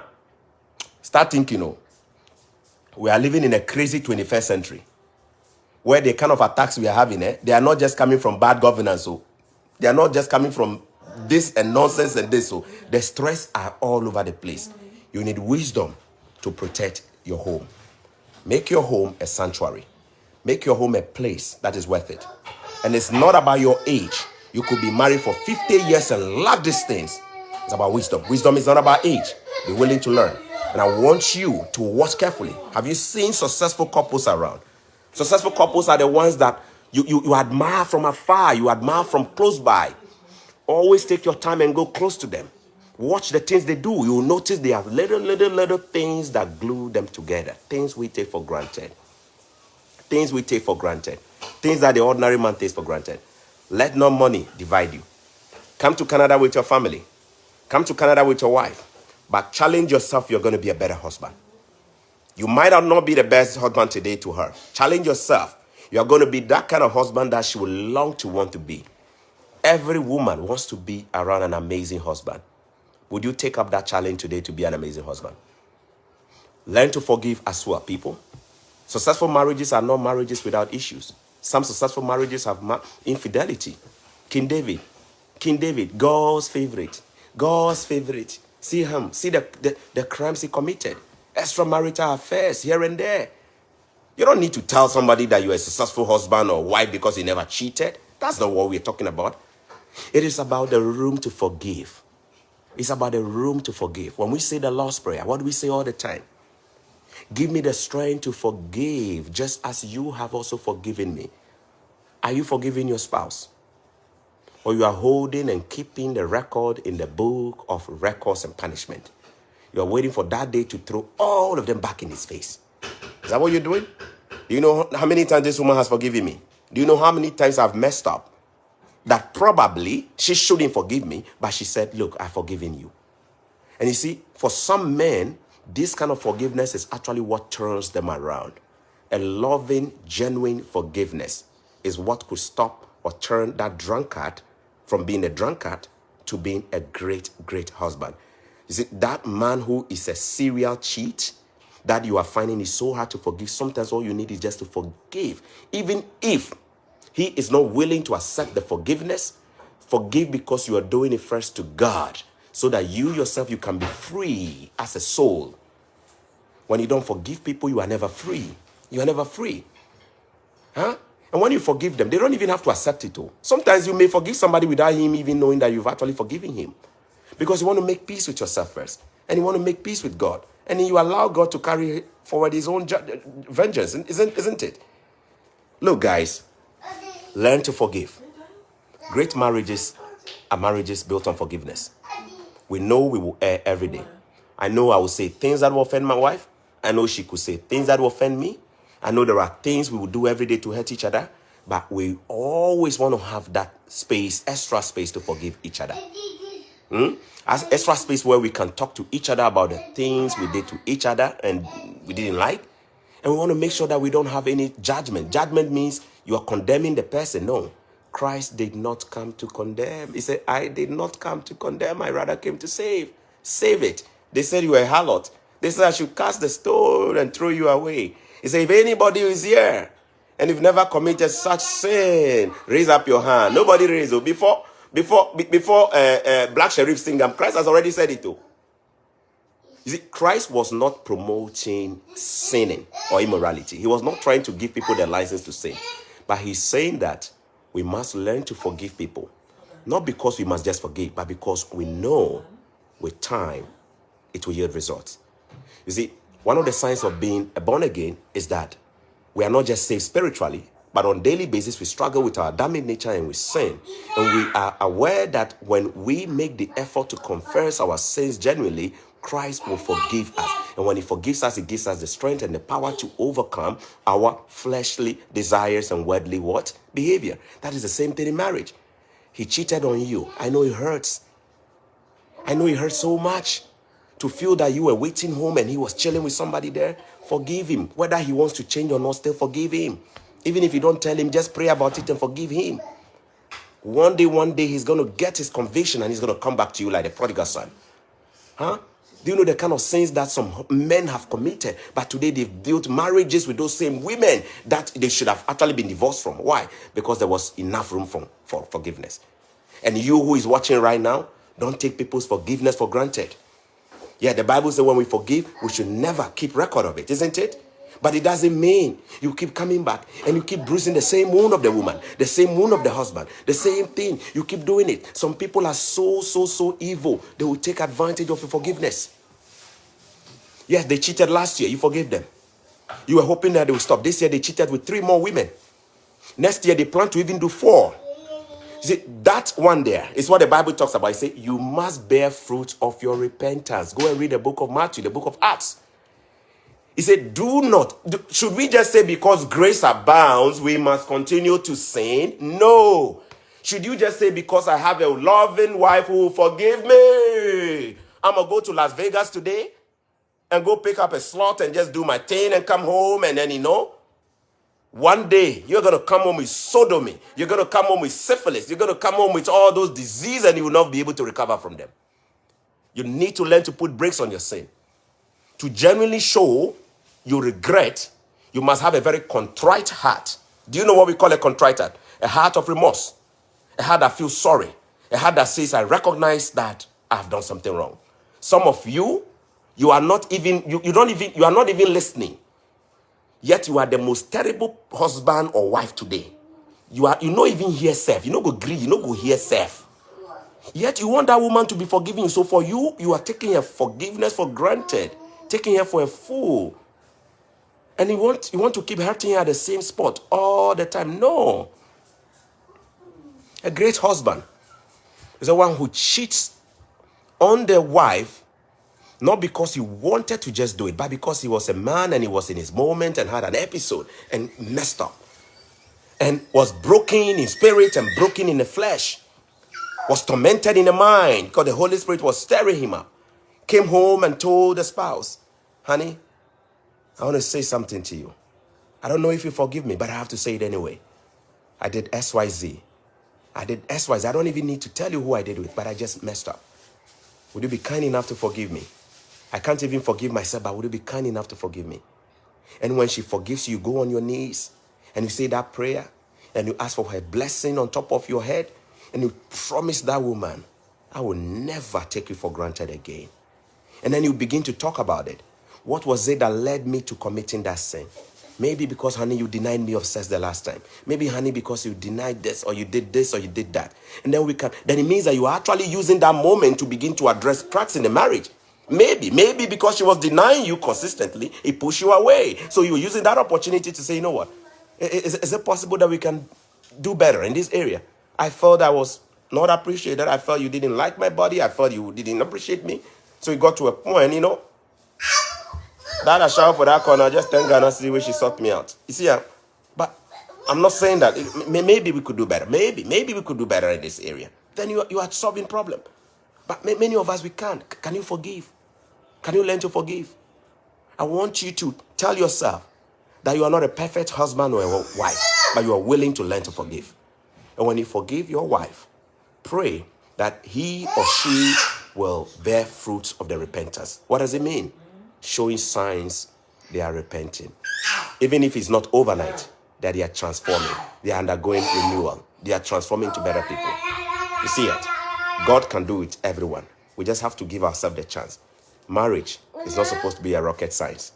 start thinking, we are living in a crazy 21st century. Where the kind of attacks we are having, they are not just coming from bad governance. So they are not just coming from this and nonsense and this. So the stress are all over the place. You need wisdom to protect your home. Make your home a sanctuary. Make your home a place that is worth it. And it's not about your age. You could be married for 50 years and love these things. It's about wisdom. Wisdom is not about age. Be willing to learn. And I want you to watch carefully. Have you seen successful couples around? Successful couples are the ones that you admire from afar. You admire from close by. Always take your time and go close to them. Watch the things they do. You will notice they have little things that glue them together. Things we take for granted. Things we take for granted. Things that the ordinary man takes for granted. Let no money divide you. Come to Canada with your family. Come to Canada with your wife. But challenge yourself, you're going to be a better husband. You might not be the best husband today to her. Challenge yourself. You're going to be that kind of husband that she will long to want to be. Every woman wants to be around an amazing husband. Would you take up that challenge today to be an amazing husband? Learn to forgive as well, people. Successful marriages are not marriages without issues. Some successful marriages have infidelity. King David King David, God's favorite. God's favorite. See him. See the crimes he committed. Extramarital affairs here and there. You don't need to tell somebody that you're a successful husband or wife because he never cheated. That's not what we're talking about. It is about the room to forgive. It's about the room to forgive. When we say the Lord's Prayer, what do we say all the time? Give me the strength to forgive, just as you have also forgiven me. Are you forgiving your spouse? Or you are holding and keeping the record in the book of records and punishment? You are waiting for that day to throw all of them back in his face. Is that what you're doing? Do you know how many times this woman has forgiven me? Do you know how many times I've messed up? That probably she shouldn't forgive me, but she said, look, I've forgiven you. And you see, for some men, this kind of forgiveness is actually what turns them around. A loving, genuine forgiveness is what could stop or turn that drunkard from being a drunkard to being a great, great husband. You see, that man who is a serial cheat that you are finding is so hard to forgive. Sometimes all you need is just to forgive. Even if he is not willing to accept the forgiveness, forgive because you are doing it first to God, so that you yourself, you can be free as a soul. When you don't forgive people, you are never free. You are never free. Huh? And when you forgive them, they don't even have to accept it. Sometimes you may forgive somebody without him even knowing that you've actually forgiven him. Because you want to make peace with yourself first. And you want to make peace with God. And then you allow God to carry forward his own vengeance. Isn't it? Look, guys, learn to forgive. Great marriages are marriages built on forgiveness. We know we will err every day. I know I will say things that will offend my wife. I know she could say things that will offend me. I know there are things we will do every day to hurt each other. But we always want to have that space, extra space to forgive each other. As extra space where we can talk to each other about the things we did to each other and we didn't like. And we want to make sure that we don't have any judgment. Judgment means you are condemning the person. No. Christ did not come to condemn. He said, I did not come to condemn. I rather came to save. Save it. They said you were a harlot. They said I should cast the stone and throw you away. He said, if anybody is here and you've never committed such sin, raise up your hand. Nobody raised it. Before Black Sheriff sing them, Christ has already said it too. You see, Christ was not promoting sinning or immorality. He was not trying to give people the license to sin. But he's saying that we must learn to forgive people. Not because we must just forgive, but because we know with time it will yield results. You see, one of the signs of being a born again is that we are not just saved spiritually, but on a daily basis we struggle with our Adamic nature and with sin. And we are aware that when we make the effort to confess our sins genuinely, Christ will forgive us. And when he forgives us, he gives us the strength and the power to overcome our fleshly desires and worldly what? Behavior. That is the same thing in marriage. He cheated on you. I know it hurts. I know it hurts so much to feel that you were waiting home and he was chilling with somebody there. Forgive him. Whether he wants to change or not, still forgive him. Even if you don't tell him, just pray about it and forgive him. One day, he's going to get his conviction and he's going to come back to you like the prodigal son. Huh? Do you know the kind of sins that some men have committed? But today they've built marriages with those same women that they should have actually been divorced from. Why? Because there was enough room for forgiveness. And you who is watching right now, don't take people's forgiveness for granted. Yeah, the Bible says when we forgive, we should never keep record of it, isn't it? But it doesn't mean you keep coming back and you keep bruising the same wound of the woman, the same wound of the husband, the same thing. You keep doing it. Some people are so evil. They will take advantage of your forgiveness. Yes, they cheated last year. You forgave them. You were hoping that they would stop. This year they cheated with 3 more women. Next year they plan to even do 4. See, that one there is what the Bible talks about. It says you must bear fruit of your repentance. Go and read the book of Matthew, the book of Acts. He said, should we just say because grace abounds, we must continue to sin? No. Should you just say because I have a loving wife who will forgive me, I'm going to go to Las Vegas today and go pick up a slot and just do my thing and come home and then, one day you're going to come home with sodomy. You're going to come home with syphilis. You're going to come home with all those diseases and you will not be able to recover from them. You need to learn to put brakes on your sin. To genuinely show you regret, you must have a very contrite heart. Do you know what we call a contrite heart? A heart of remorse. A heart that feels sorry. A heart that says, I recognize that I've done something wrong. Some of you, you are not even, you are not even listening. Yet you are the most terrible husband or wife today. You not even hear self. You not go agree, you not go hear self. Yet you want that woman to be forgiving. So for you, you are taking her forgiveness for granted, taking her for a fool. And you want to keep hurting her at the same spot all the time. No. A great husband is the one who cheats on the wife, not because he wanted to just do it, but because he was a man and he was in his moment and had an episode and messed up. And was broken in spirit and broken in the flesh. Was tormented in the mind because the Holy Spirit was stirring him up. Came home and told the spouse, honey, I want to say something to you. I don't know if you forgive me, but I have to say it anyway. I did XYZ. I did XYZ. I don't even need to tell you who I did it with, but I just messed up. Would you be kind enough to forgive me? I can't even forgive myself, but would you be kind enough to forgive me? And when she forgives you, you go on your knees and you say that prayer and you ask for her blessing on top of your head and you promise that woman, I will never take you for granted again. And then you begin to talk about it. What was it that led me to committing that sin? Maybe because, honey, you denied me of sex the last time. Maybe, honey, because you denied this or you did that. And then then it means that you are actually using that moment to begin to address cracks in the marriage. Maybe because she was denying you consistently, it pushed you away. So you were using that opportunity to say, you know what? Is it possible that we can do better in this area? I felt I was not appreciated. I felt you didn't like my body. I felt you didn't appreciate me. So it got to a point, that I shout for that corner, just thank God and see where she sought me out. You see, but I'm not saying that. Maybe we could do better. Maybe we could do better in this area. Then you are solving problem. But many of us, we can't. Can you forgive? Can you learn to forgive? I want you to tell yourself that you are not a perfect husband or a wife, but you are willing to learn to forgive. And when you forgive your wife, pray that he or she will bear fruits of the repentance. What does it mean? Showing signs they are repenting. Even if it's not overnight, that they are transforming. They are undergoing renewal. They are transforming to better people. You see it? God can do it, everyone. We just have to give ourselves the chance. Marriage is not supposed to be a rocket science.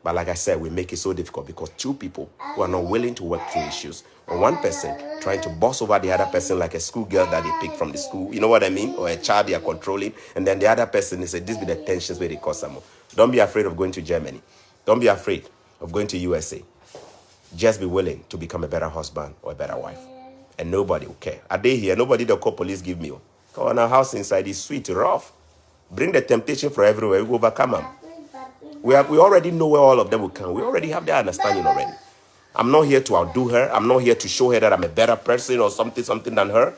But like I said, we make it so difficult because two people who are not willing to work through issues, or one person trying to boss over the other person like a schoolgirl that they pick from the school, you know what I mean? Or a child they are controlling, and then the other person is this be the tensions where they cause some more. Don't be afraid of going to Germany. Don't be afraid of going to USA. Just be willing to become a better husband or a better wife. And nobody will care. A day here, nobody will call police give me. Come on, our house inside is sweet, rough. Bring the temptation from everywhere. We will overcome them. We already know where all of them will come. We already have their understanding already. I'm not here to outdo her. I'm not here to show her that I'm a better person or something than her.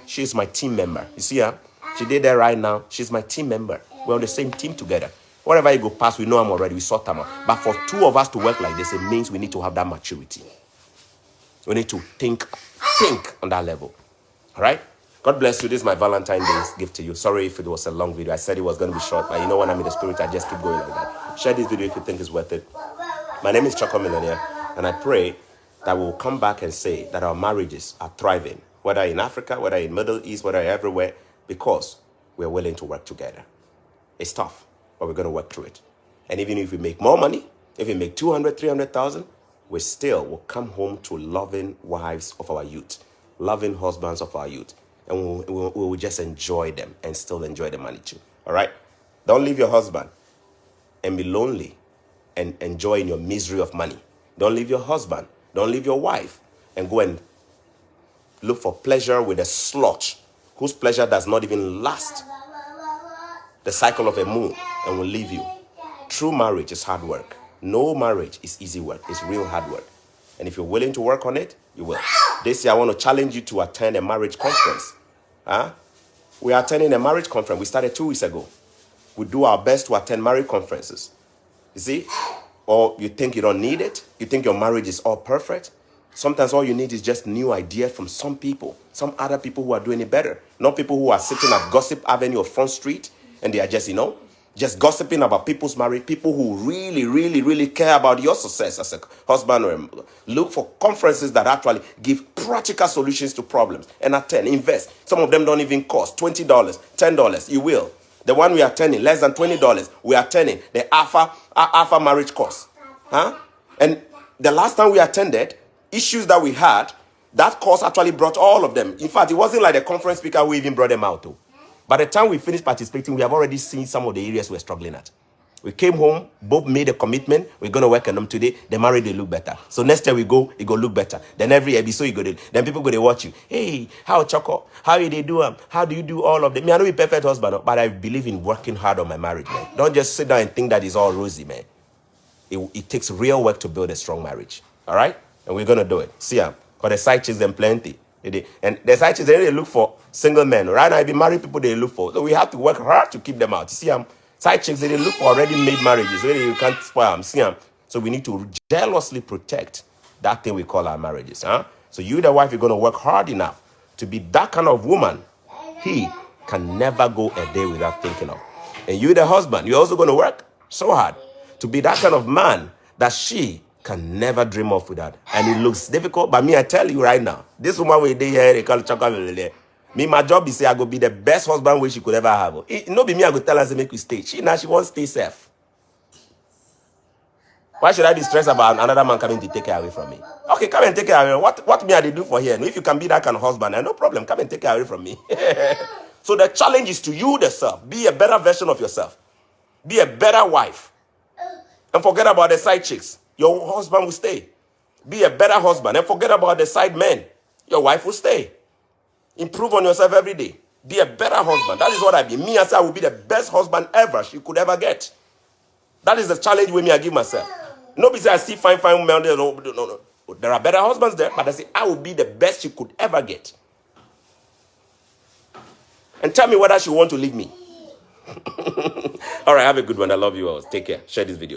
She's my team member. You see her? She did that right now. She's my team member. We're on the same team together. Whatever you go past, we know I'm already. We sort them out. But for two of us to work like this, it means we need to have that maturity. We need to think on that level. All right? God bless you. This is my Valentine's Day gift to you. Sorry if it was a long video. I said it was going to be short, but you know when I'm in the spirit, I just keep going like that. Share this video if you think it's worth it. My name is Choco Millionaire, and I pray that we'll come back and say that our marriages are thriving, whether in Africa, whether in Middle East, whether everywhere, because we're willing to work together. It's tough, but we're going to work through it. And even if we make more money, if we make 200, 300,000, we still will come home to loving wives of our youth, loving husbands of our youth. And we'll just enjoy them and still enjoy the money too. All right? Don't leave your husband and be lonely and enjoy in your misery of money. Don't leave your husband. Don't leave your wife and go and look for pleasure with a slut whose pleasure does not even last the cycle of a moon and will leave you. True marriage is hard work. No marriage is easy work. It's real hard work. And if you're willing to work on it, you will. This year, I want to challenge you to attend a marriage conference. We are attending a marriage conference. We started 2 weeks ago. We do our best to attend marriage conferences. You see? Or you think you don't need it. You think your marriage is all perfect. Sometimes all you need is just new ideas from some people. Some other people who are doing it better. Not people who are sitting at Gossip Avenue or Front Street and they are just, just gossiping about people's marriage, people who really, really, really care about your success as a husband or look for conferences that actually give practical solutions to problems and attend, invest. Some of them don't even cost $20, $10. You will. The one we are attending, less than $20, we are attending the Alpha marriage course. Huh? And the last time we attended, issues that we had, that course actually brought all of them. In fact, it wasn't like the conference speaker who even brought them out too. By the time we finished participating, we have already seen some of the areas we're struggling at. We came home, both made a commitment. We're going to work on them today. The marriage, they look better. So next time we go, it go look better. Then every episode, you go to, then people go to watch you. Hey, how Choco? How do they do them? How do you do all of them? Me, I know you're perfect husband, but I believe in working hard on my marriage, man. Don't just sit down and think that it's all rosy, man. It takes real work to build a strong marriage. All right? And we're going to do it. See, because the side chicks them plenty. And the side chicks, they look for single men. Right now, if you married people, they look for. So we have to work hard to keep them out. You see, side chicks, they look for already made marriages. Really, you can't spoil them. See, so we need to jealously protect that thing we call our marriages. Huh? So you, the wife, you're going to work hard enough to be that kind of woman he can never go a day without thinking of. And you, the husband, you're also going to work so hard to be that kind of man that she can never dream of without. And it looks difficult, but me, I tell you right now, this woman we dey here, they call Chocolate. Me, my job is say I go be the best husband which she could ever have. It no be me, I go tell her to make you stay. She wants to stay safe. Why should I be stressed about another man coming to take her away from me? Okay, come and take her away. What me I dey do for here? If you can be that kind of husband, no problem. Come and take her away from me. So the challenge is to you, the self. Be a better version of yourself. Be a better wife. And forget about the side chicks. Your husband will stay. Be a better husband and forget about the side men. Your wife will stay. Improve on yourself every day. Be a better husband. That is what I be. Me, I say I will be the best husband ever she could ever get. That is the challenge with me I give myself. Nobody say I see fine women there. No. There are better husbands there, but I say I will be the best she could ever get. And tell me whether she want to leave me. All right, have a good one. I love you all. Take care. Share this video.